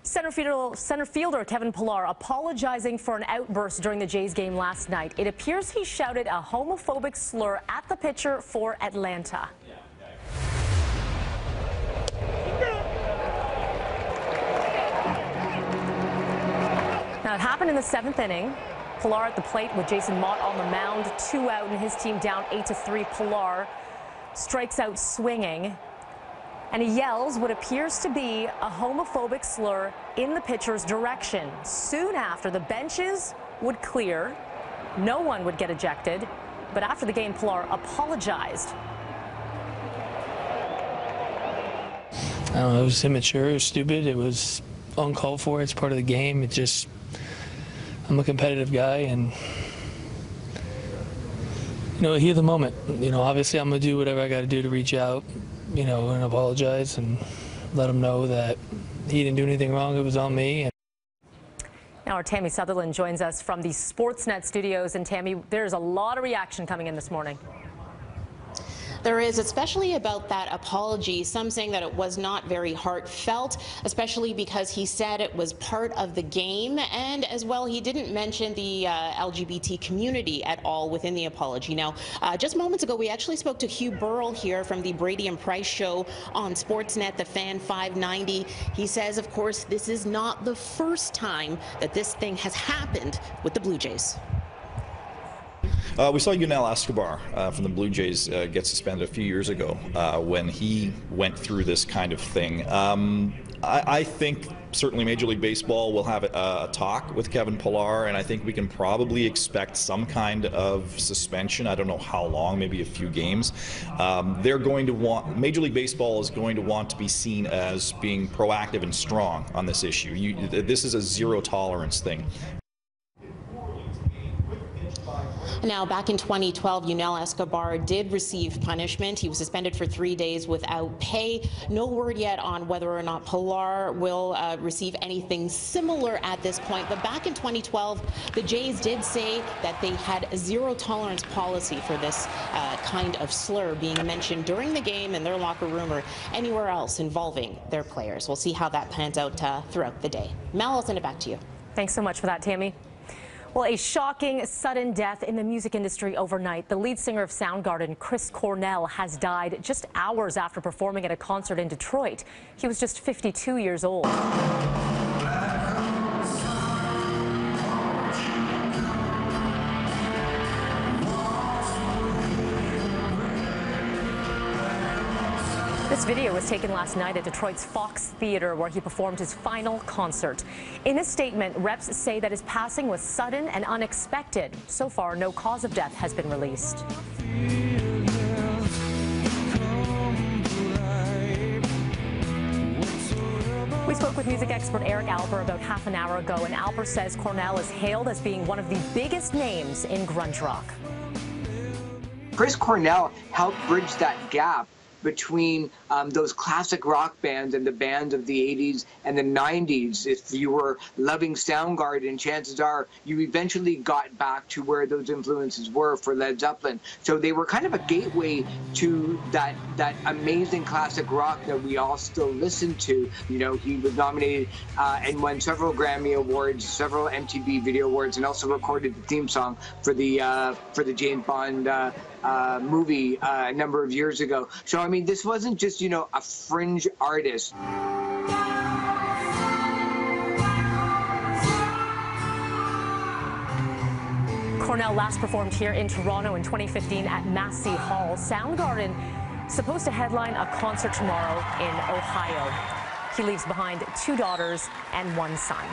Center fielder Kevin Pillar apologizing for an outburst during the Jays game last night. It appears he shouted a homophobic slur at the pitcher for Atlanta. Now, it happened in the 7th inning. Pillar at the plate with Jason Mott on the mound, 2 out, and his team down 8-3. Pillar strikes out swinging, and he yells what appears to be a homophobic slur in the pitcher's direction. Soon after, the benches would clear. No one would get ejected. But after the game, Pillar apologized. I don't know, it was immature, it was stupid, it was uncalled for, it's part of the game. It just, I'm a competitive guy, and heat of the moment. Obviously I'm gonna do whatever I gotta do to reach out, and apologize and let him know that he didn't do anything wrong, it was on me. Now our Tammy Sutherland joins us from the Sportsnet studios, and Tammy, there's a lot of reaction coming in this morning. There is, especially about that apology. Some saying that it was not very heartfelt, especially because he said it was part of the game, and as well, he didn't mention the LGBT community at all within the apology. Now, just moments ago, we actually spoke to Hugh Burrell here from the Brady and Price show on Sportsnet, the Fan 590. He says, of course, this is not the first time that this thing has happened with the Blue Jays. We saw Yunel Escobar from the Blue Jays get suspended a few years ago when he went through this kind of thing. I think certainly Major League Baseball will have a talk with Kevin Pillar, and I think we can probably expect some kind of suspension. I don't know how long, maybe a few games. They're going to want, Major League Baseball is going to want to be seen as being proactive and strong on this issue. This is a zero tolerance thing. Now, back in 2012, Yunel Escobar did receive punishment. He was suspended for 3 days without pay. No word yet on whether or not Pillar will receive anything similar at this point. But back in 2012, the Jays did say that they had a zero tolerance policy for this kind of slur being mentioned during the game in their locker room or anywhere else involving their players. We'll see how that pans out throughout the day. Mel, I'll send it back to you. Thanks so much for that, Tammy. Well, a shocking sudden death in the music industry overnight. The lead singer of Soundgarden, Chris Cornell, has died just hours after performing at a concert in Detroit. He was just 52 years old. This video was taken last night at Detroit's Fox Theater, where he performed his final concert. In a statement, reps say that his passing was sudden and unexpected. So far, no cause of death has been released. We spoke with music expert Eric Alper about half an hour ago, and Alper says Cornell is hailed as being one of the biggest names in grunge rock. Chris Cornell helped bridge that gap between those classic rock bands and the bands of the 80s and the 90s. If you were loving Soundgarden, chances are you eventually got back to where those influences were for Led Zeppelin. So they were kind of a gateway to that amazing classic rock that we all still listen to. He was nominated and won several Grammy Awards, several MTV Video Awards, and also recorded the theme song for the James Bond movie a number of years ago. So, I mean, this wasn't just, a fringe artist. Cornell last performed here in Toronto in 2015 at Massey Hall. Soundgarden supposed to headline a concert tomorrow in Ohio. He leaves behind 2 daughters and 1 son.